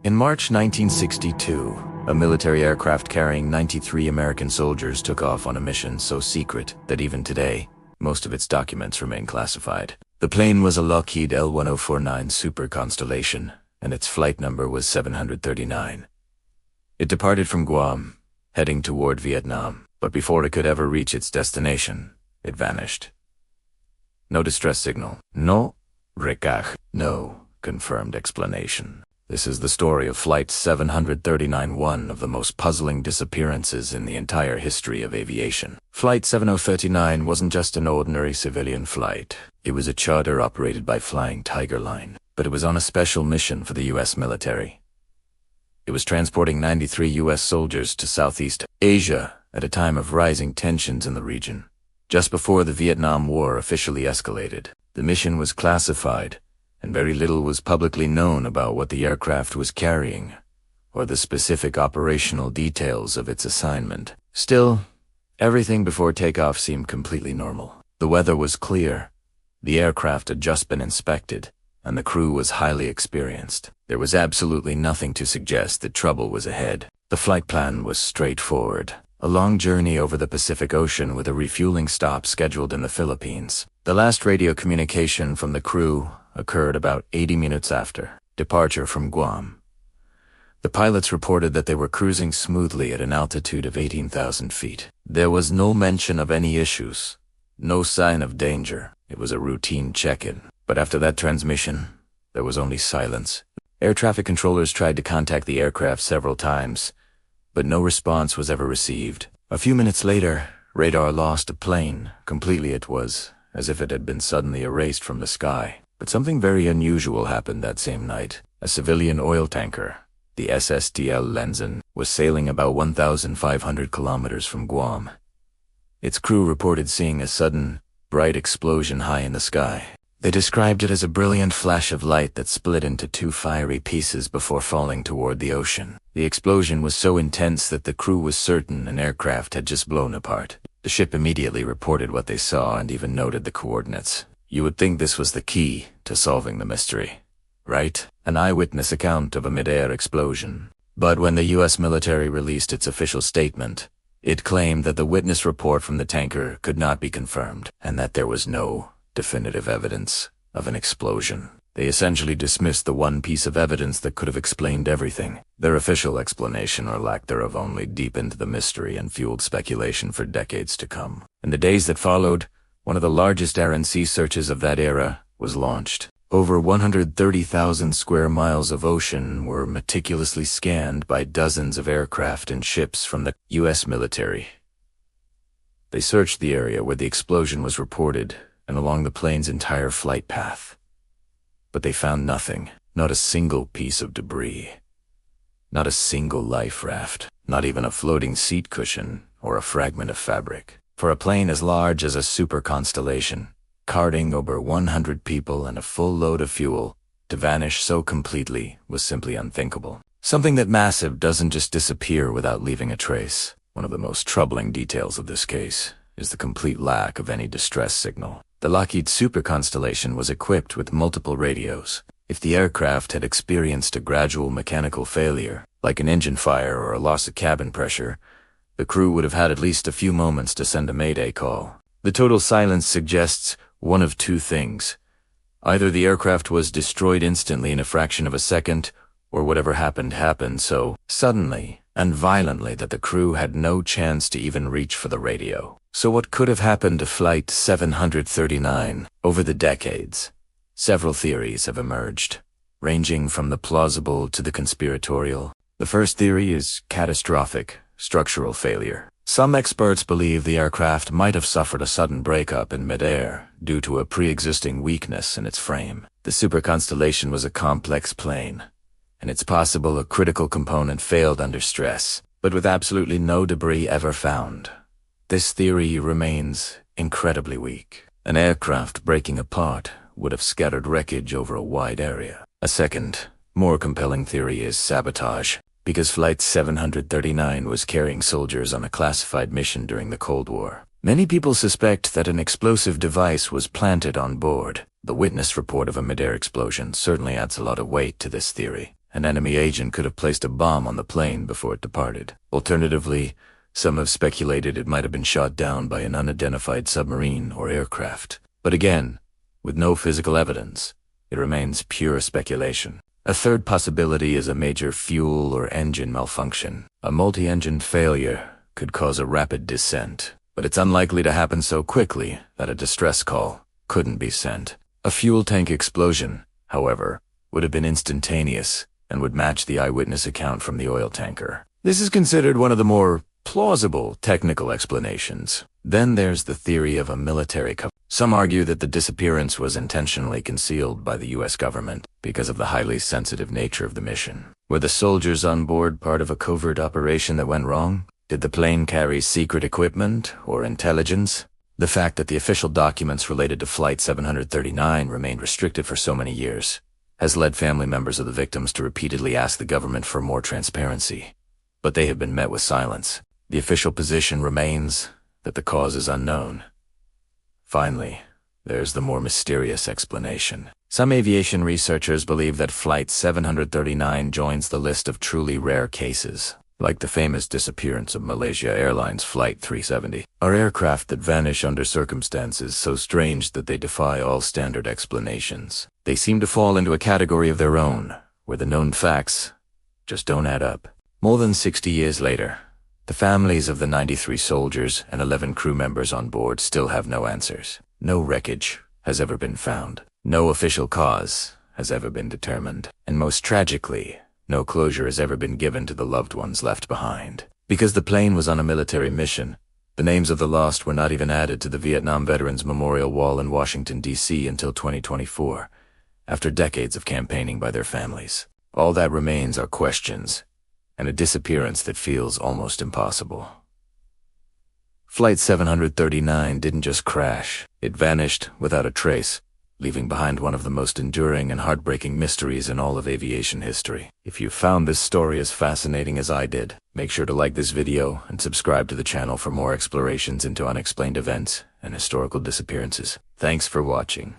In March 1962, a military aircraft carrying 93 American soldiers took off on a mission so secret that even today, most of its documents remain classified. The plane was a Lockheed L-1049 Super Constellation, and its flight number was 739. It departed from Guam, heading toward Vietnam, but before it could ever reach its destination, it vanished. No distress signal. No wreckage. No confirmed explanation. This is the story of Flight 739, one of the most puzzling disappearances in the entire history of aviation. Flight 7039 wasn't just an ordinary civilian flight. It was a charter operated by Flying Tiger Line, but it was on a special mission for the U.S. military. It was transporting 93 U.S. soldiers to Southeast Asia at a time of rising tensions in the region. Just before the Vietnam War officially escalated, the mission was classified, and very little was publicly known about what the aircraft was carrying, or the specific operational details of its assignment. Still, everything before takeoff seemed completely normal. The weather was clear, the aircraft had just been inspected, and the crew was highly experienced. There was absolutely nothing to suggest that trouble was ahead. The flight plan was straightforward. A long journey over the Pacific Ocean with a refueling stop scheduled in the Philippines. The last radio communication from the crew occurred about 80 minutes after departure from Guam. The pilots reported that they were cruising smoothly at an altitude of 18,000 feet. There was no mention of any issues, no sign of danger. It was a routine check-in. But after that transmission, there was only silence. Air traffic controllers tried to contact the aircraft several times, but no response was ever received. A few minutes later, radar lost a plane. Completely, it was as if it had been suddenly erased from the sky. But something very unusual happened that same night. A civilian oil tanker, the SSTL Lenzen, was sailing about 1,500 kilometers from Guam. Its crew reported seeing a sudden, bright explosion high in the sky. They described it as a brilliant flash of light that split into two fiery pieces before falling toward the ocean. The explosion was so intense that the crew was certain an aircraft had just blown apart. The ship immediately reported what they saw and even noted the coordinates. You would think this was the key to solving the mystery, right? An eyewitness account of a mid-air explosion. But when the U.S. military released its official statement, it claimed that the witness report from the tanker could not be confirmed, and that there was no definitive evidence of an explosion. They essentially dismissed the one piece of evidence that could have explained everything. Their official explanation or lack thereof only deepened the mystery and fueled speculation for decades to come. In the days that followed, one of the largest air and sea searches of that era was launched. Over 130,000 square miles of ocean were meticulously scanned by dozens of aircraft and ships from the U.S. military. They searched the area where the explosion was reported and along the plane's entire flight path. But they found nothing, not a single piece of debris, not a single life raft, not even a floating seat cushion or a fragment of fabric. For a plane as large as a super constellation, carting over 100 people and a full load of fuel, to vanish so completely was simply unthinkable. Something that massive doesn't just disappear without leaving a trace. One of the most troubling details of this case is the complete lack of any distress signal. The Lockheed Super Constellation was equipped with multiple radios. If the aircraft had experienced a gradual mechanical failure, like an engine fire or a loss of cabin pressure, the crew would have had at least a few moments to send a mayday call. The total silence suggests one of two things. Either the aircraft was destroyed instantly in a fraction of a second, or whatever happened so suddenly and violently that the crew had no chance to even reach for the radio. So what could have happened to Flight 739? Over the decades, several theories have emerged, ranging from the plausible to the conspiratorial. The first theory is catastrophic structural failure. Some experts believe the aircraft might have suffered a sudden breakup in midair due to a pre-existing weakness in its frame. The Super Constellation was a complex plane, and it's possible a critical component failed under stress, but with absolutely no debris ever found. This theory remains incredibly weak. An aircraft breaking apart would have scattered wreckage over a wide area. A second, more compelling theory is sabotage, because Flight 739 was carrying soldiers on a classified mission during the Cold War. Many people suspect that an explosive device was planted on board. The witness report of a mid-air explosion certainly adds a lot of weight to this theory, An enemy agent could have placed a bomb on the plane before it departed. Alternatively, some have speculated it might have been shot down by an unidentified submarine or aircraft. But again, with no physical evidence, it remains pure speculation. A third possibility is a major fuel or engine malfunction. A multi-engine failure could cause a rapid descent, but it's unlikely to happen so quickly that a distress call couldn't be sent. A fuel tank explosion, however, would have been instantaneous and would match the eyewitness account from the oil tanker. This is considered one of the more plausible technical explanations. Then there's the theory of a military cover. Some argue that the disappearance was intentionally concealed by the U.S. government because of the highly sensitive nature of the mission. Were the soldiers on board part of a covert operation that went wrong? Did the plane carry secret equipment or intelligence? The fact that the official documents related to Flight 739 remained restricted for so many years has led family members of the victims to repeatedly ask the government for more transparency. But they have been met with silence. The official position remains that the cause is unknown. Finally, there's the more mysterious explanation. Some aviation researchers believe that Flight 739 joins the list of truly rare cases, like the famous disappearance of Malaysia Airlines Flight 370, are aircraft that vanish under circumstances so strange that they defy all standard explanations. They seem to fall into a category of their own, where the known facts just don't add up. More than 60 years later, the families of the 93 soldiers and 11 crew members on board still have no answers. No wreckage has ever been found. No official cause has ever been determined. And most tragically, no closure has ever been given to the loved ones left behind. Because the plane was on a military mission, the names of the lost were not even added to the Vietnam Veterans Memorial Wall in Washington, D.C. until 2024, after decades of campaigning by their families. All that remains are questions, and a disappearance that feels almost impossible. Flight 739 didn't just crash. It vanished without a trace, leaving behind one of the most enduring and heartbreaking mysteries in all of aviation history. If you found this story as fascinating as I did, make sure to like this video and subscribe to the channel for more explorations into unexplained events and historical disappearances. Thanks for watching.